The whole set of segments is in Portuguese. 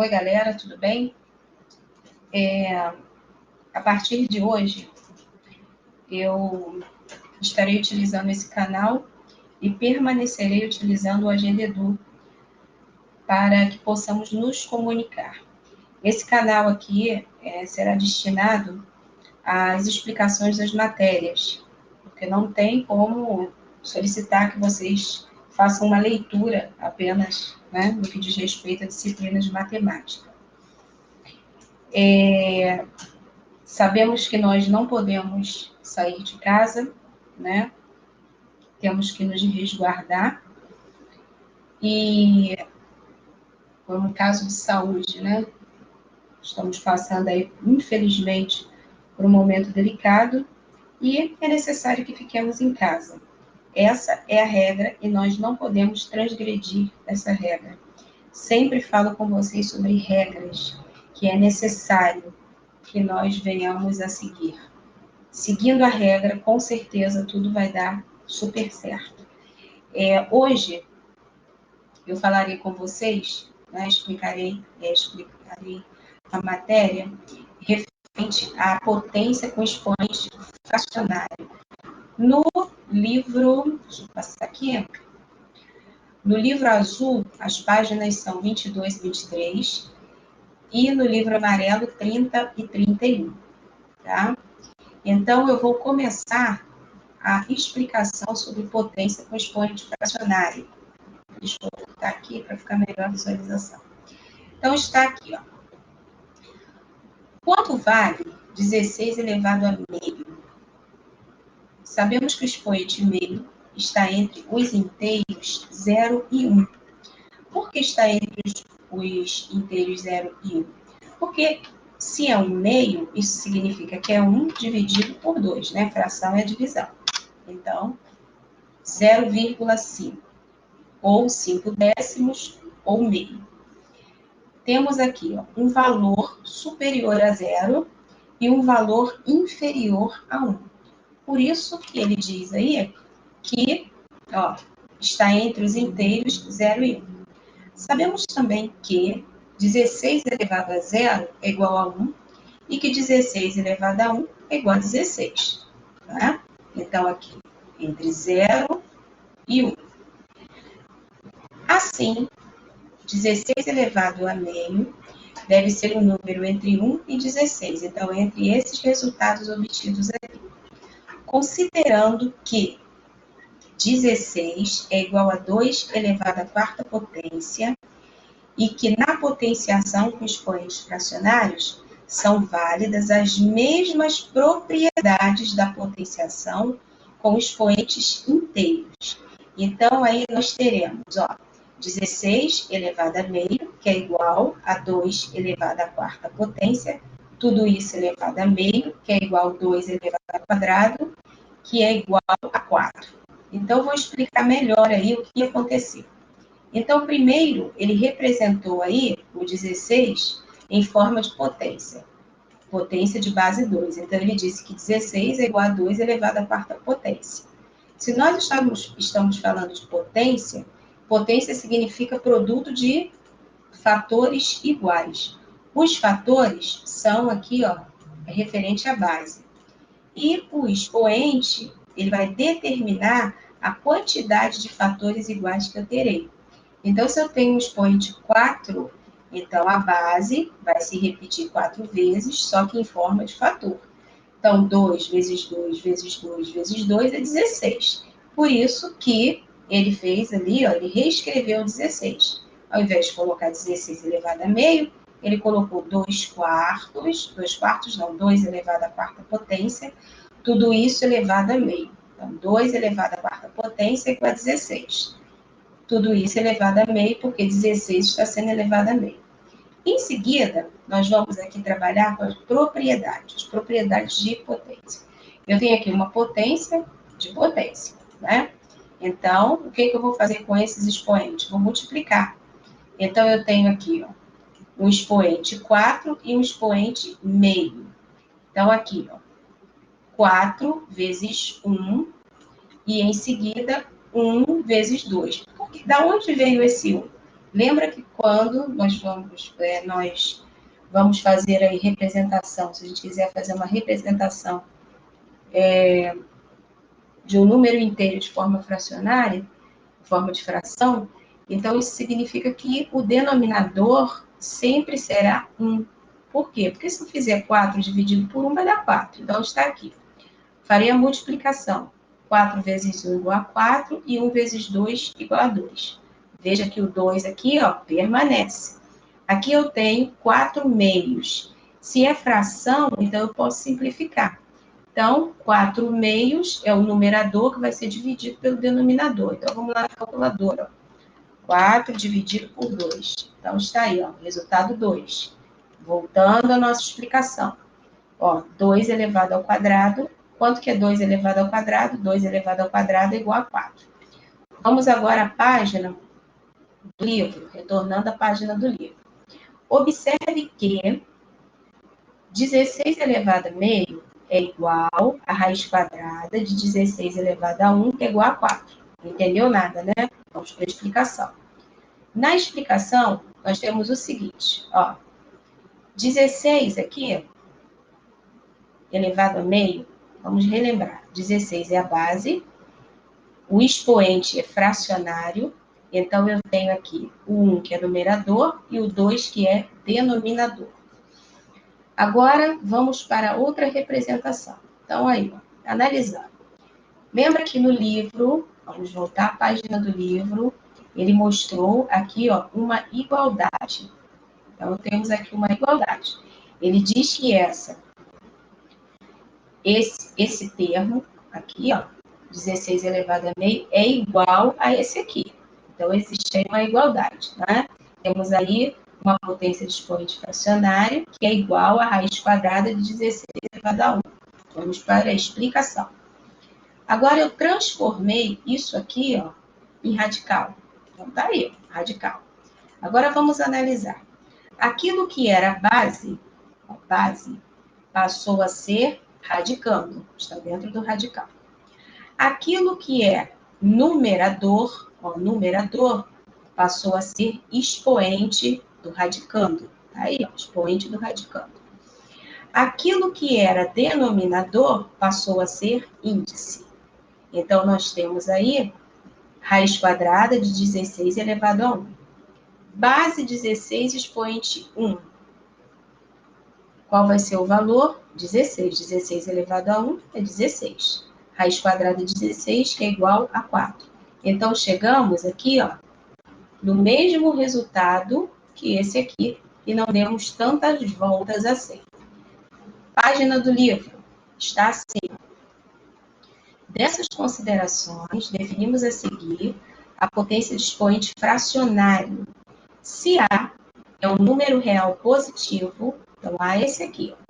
Oi, galera, tudo bem? A partir de hoje, eu estarei utilizando esse canal e permanecerei utilizando o Agenda Edu para que possamos nos comunicar. Esse canal aqui será destinado às explicações das matérias, porque não tem como solicitar que vocês façam uma leitura apenas, né, no que diz respeito à disciplina de matemática. Sabemos que nós não podemos sair de casa, né? Temos que nos resguardar. E, por um caso de saúde, né? Estamos passando aí, infelizmente, por um momento delicado e é necessário que fiquemos em casa. Essa é a regra e nós não podemos transgredir essa regra. Sempre falo com vocês sobre regras que é necessário que nós venhamos a seguir. Seguindo a regra, com certeza tudo vai dar super certo. Hoje, eu falarei com vocês, né, explicarei a matéria referente à potência com expoente fracionário. No livro, deixa eu passar aqui, no livro azul, as páginas são 22 e 23, e no livro amarelo, 30 e 31, tá? Então, eu vou começar a explicação sobre potência com expoente fracionário. Deixa eu voltar aqui para ficar melhor a visualização. Então, está aqui, ó. Quanto vale 16 elevado a meio? Sabemos que o expoente meio está entre os inteiros 0 e 1. Por que está entre os inteiros 0 e 1? Porque se é um meio, isso significa que é 1 dividido por 2, né? Fração é a divisão. Então, 0,5, ou 5 décimos, ou meio. Temos aqui ó, um valor superior a 0 e um valor inferior a 1. Por isso que ele diz aí que ó, está entre os inteiros 0 e 1. Sabemos também que 16 elevado a 0 é igual a 1 e que 16 elevado a 1 é igual a 16. Tá? Então, aqui, entre 0 e 1. Assim, 16 elevado a meio deve ser um número entre 1 e 16. Então, entre esses resultados obtidos aqui. Considerando que 16 é igual a 2 elevado à quarta potência e que na potenciação com expoentes fracionários são válidas as mesmas propriedades da potenciação com expoentes inteiros. Então, aí nós teremos, ó, 16 elevado a meio, que é igual a 2 elevado à quarta potência, tudo isso elevado a meio, que é igual a 2 elevado ao quadrado, que é igual a 4. Então, eu vou explicar melhor aí o que aconteceu. Então, primeiro, ele representou aí o 16 em forma de potência de base 2. Então, ele disse que 16 é igual a 2 elevado à quarta potência. Se nós estamos falando de potência, potência significa produto de fatores iguais. Os fatores são aqui, ó, referente à base. E o expoente, ele vai determinar a quantidade de fatores iguais que eu terei. Então, se eu tenho um expoente 4, então a base vai se repetir 4 vezes, só que em forma de fator. Então, 2 vezes 2 vezes 2 vezes 2 é 16. Por isso que ele fez ali, ó, ele reescreveu 16. Ao invés de colocar 16 elevado a meio, ele colocou 2 quartos não, 2 elevado à quarta potência, tudo isso elevado a meio. Então, 2 elevado à quarta potência é igual a 16. Tudo isso elevado a meio, porque 16 está sendo elevado a meio. Em seguida, nós vamos aqui trabalhar com as propriedades de potência. Eu tenho aqui uma potência de potência, né? Então, o que eu vou fazer com esses expoentes? Vou multiplicar. Então, eu tenho aqui, ó, um expoente 4 e um expoente meio. Então, aqui, ó, 4 vezes 1 e, em seguida, 1 vezes 2. Da onde veio esse 1? Lembra que quando nós vamos fazer aí representação, se a gente quiser fazer uma representação de um número inteiro de forma fracionária, forma de fração, então isso significa que o denominador sempre será 1. Por quê? Porque se eu fizer 4 dividido por 1, vai dar 4. Então, está aqui. Farei a multiplicação. 4 vezes 1 igual a 4 e 1 vezes 2 igual a 2. Veja que o 2 aqui, ó, permanece. Aqui eu tenho 4 meios. Se é fração, então eu posso simplificar. Então, 4 meios é o numerador que vai ser dividido pelo denominador. Então, vamos lá na calculadora. 4 dividido por 2. Então, está aí, ó, resultado 2. Voltando à nossa explicação. Ó, 2 elevado ao quadrado. Quanto que é 2 elevado ao quadrado? 2 elevado ao quadrado é igual a 4. Vamos agora à página do livro, retornando à página do livro. Observe que 16 elevado a meio é igual a raiz quadrada de 16 elevado a 1, que é igual a 4. Não entendeu nada, né? Vamos para a explicação. Na explicação, nós temos o seguinte, ó. 16 aqui, elevado a meio, vamos relembrar. 16 é a base, o expoente é fracionário, então eu tenho aqui o 1, que é numerador, e o 2, que é denominador. Agora, vamos para outra representação. Então, aí, ó, analisando. Lembra que no livro, vamos voltar à página do livro, ele mostrou aqui, ó, uma igualdade. Então, temos aqui uma igualdade. Ele diz que esse termo aqui, ó, 16 elevado a meio, é igual a esse aqui. Então, existe aí uma igualdade, né? Temos aí uma potência de expoente fracionário, que é igual à raiz quadrada de 16 elevado a 1. Vamos para a explicação. Agora, eu transformei isso aqui, ó, em radical. Então, tá aí, radical. Agora, vamos analisar. Aquilo que era base, passou a ser radicando. Está dentro do radical. Aquilo que é numerador, ó, numerador, passou a ser expoente do radicando. Tá aí, ó, expoente do radicando. Aquilo que era denominador passou a ser índice. Então, nós temos aí raiz quadrada de 16 elevado a 1. Base 16, expoente 1. Qual vai ser o valor? 16. 16 elevado a 1 é 16. Raiz quadrada de 16, que é igual a 4. Então, chegamos aqui, ó, no mesmo resultado que esse aqui, e não demos tantas voltas assim. Página do livro está assim. Dessas considerações, definimos a seguir a potência de expoente fracionário. Se A é um número real positivo, então A é esse aqui, ó.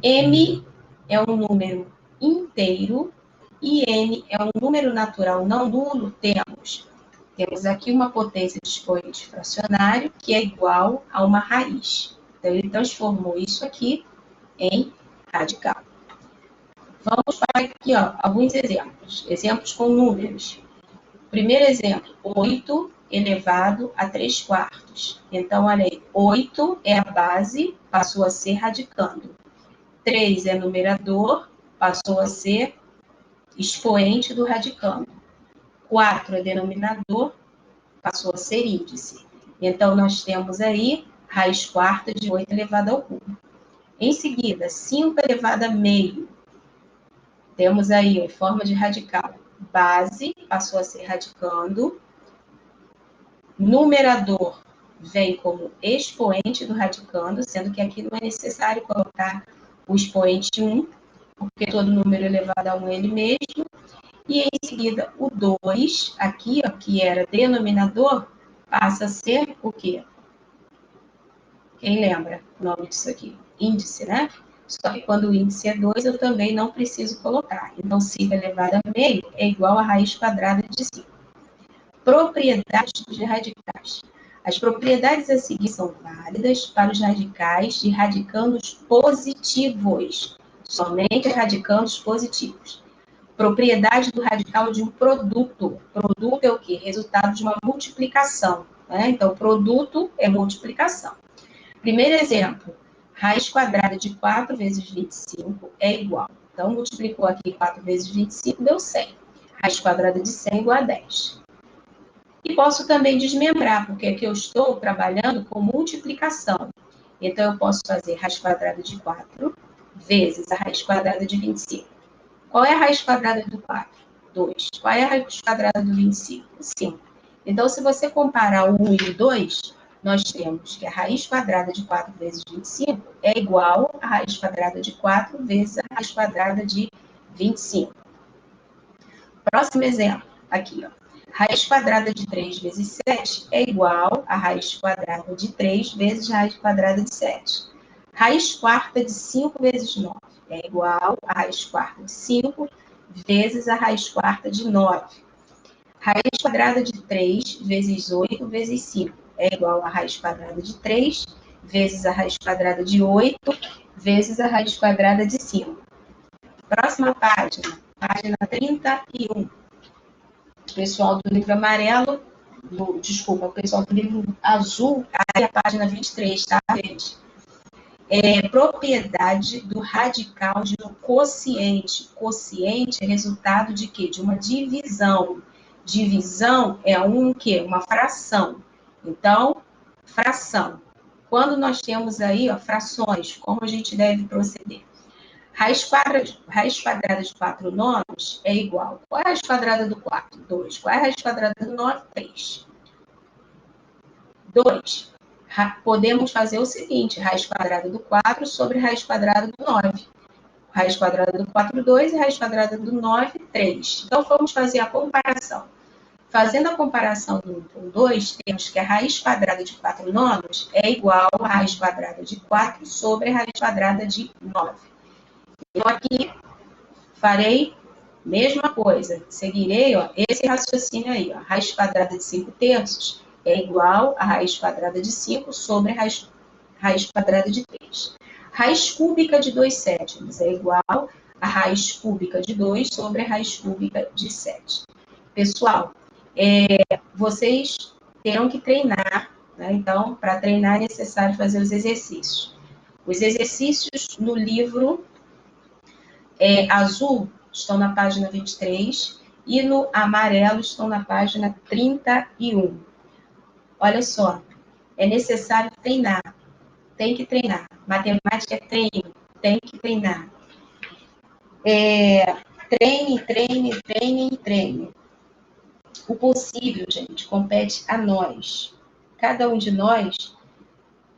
M é um número inteiro e N é um número natural não nulo, temos aqui uma potência de expoente fracionário que é igual a uma raiz. Então, ele transformou isso aqui em radical. Vamos para aqui, ó, alguns exemplos. Exemplos com números. Primeiro exemplo, 8 elevado a 3 quartos. Então, olha aí, 8 é a base, passou a ser radicando. 3 é numerador, passou a ser expoente do radicando. 4 é denominador, passou a ser índice. Então, nós temos aí raiz quarta de 8 elevado ao cubo. Em seguida, 5 elevado a meio. Temos aí, em forma de radical, base, passou a ser radicando. Numerador vem como expoente do radicando, sendo que aqui não é necessário colocar o expoente 1, porque todo número elevado a 1 é ele mesmo. E em seguida, o 2, aqui, ó, que era denominador, passa a ser o quê? Quem lembra o nome disso aqui? Índice, né? Só que quando o índice é 2, eu também não preciso colocar. Então, 5 elevado a meio é igual a raiz quadrada de 5. Propriedades dos radicais. As propriedades a seguir são válidas para os radicais de radicandos positivos. Somente radicandos positivos. Propriedade do radical de um produto. Produto é o quê? Resultado de uma multiplicação. né? Então, produto é multiplicação. Primeiro exemplo, raiz quadrada de 4 vezes 25 é igual. Então, multiplicou aqui 4 vezes 25, deu 100. Raiz quadrada de 100 é igual a 10. E posso também desmembrar, porque aqui eu estou trabalhando com multiplicação. Então, eu posso fazer raiz quadrada de 4 vezes a raiz quadrada de 25. Qual é a raiz quadrada do 4? 2. Qual é a raiz quadrada do 25? 5. Então, se você comparar o 1 e o 2, nós temos que a raiz quadrada de 4 vezes 25 é igual à raiz quadrada de 4 vezes a raiz quadrada de 25. Próximo exemplo, aqui, ó. Raiz quadrada de 3 vezes 7 é igual à raiz quadrada de 3 vezes a raiz quadrada de 7. Raiz quarta de 5 vezes 9 é igual à raiz quarta de 5 vezes a raiz quarta de 9. Raiz quadrada de 3 vezes 8 vezes 5 é igual à raiz quadrada de 3 vezes a raiz quadrada de 8 vezes a raiz quadrada de 5. Próxima página, página 31. Pessoal do livro amarelo, desculpa, o pessoal do livro azul, aí a página 23, tá, gente? Propriedade do radical de um quociente. Quociente é resultado de quê? De uma divisão. Divisão é um quê? Uma fração. Então, fração. Quando nós temos aí, ó, frações, como a gente deve proceder? Raiz quadrada de 4 nomes é igual. Qual é a raiz quadrada do 4? 2. Qual é a raiz quadrada do 9? 3. 2. Podemos fazer o seguinte, raiz quadrada do 4 sobre raiz quadrada do 9. Raiz quadrada do 4, 2 e raiz quadrada do 9, 3. Então, vamos fazer a comparação. Fazendo a comparação do 1 com 2, temos que a raiz quadrada de 4 nomes é igual à raiz quadrada de 4 sobre a raiz quadrada de 9. Então, aqui, farei a mesma coisa. Seguirei, ó, esse raciocínio aí. Ó. Raiz quadrada de 5 terços é igual a raiz quadrada de 5 sobre a raiz quadrada de 3. Raiz cúbica de 2 sétimos é igual a raiz cúbica de 2 sobre a raiz cúbica de 7. Pessoal, vocês terão que treinar, né? Então, para treinar é necessário fazer os exercícios. Os exercícios no livro azul estão na página 23 e no amarelo estão na página 31. Olha só, é necessário treinar, tem que treinar. Matemática é treino, tem que treinar. Treine, treine, treine, treine. O possível, gente, compete a nós. Cada um de nós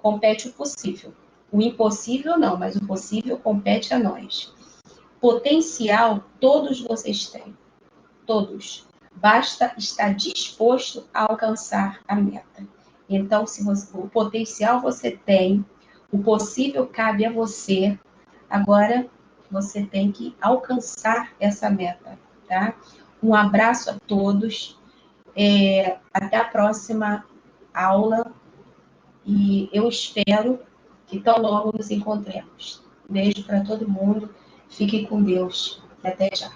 compete o possível. O impossível não, mas o possível compete a nós. Potencial todos vocês têm. Todos. Basta estar disposto a alcançar a meta. Então, se o potencial você tem, o possível cabe a você. Agora, você tem que alcançar essa meta, tá? Um abraço a todos. Até a próxima aula. E eu espero que tão logo nos encontremos. Beijo para todo mundo. Fique com Deus. Até já.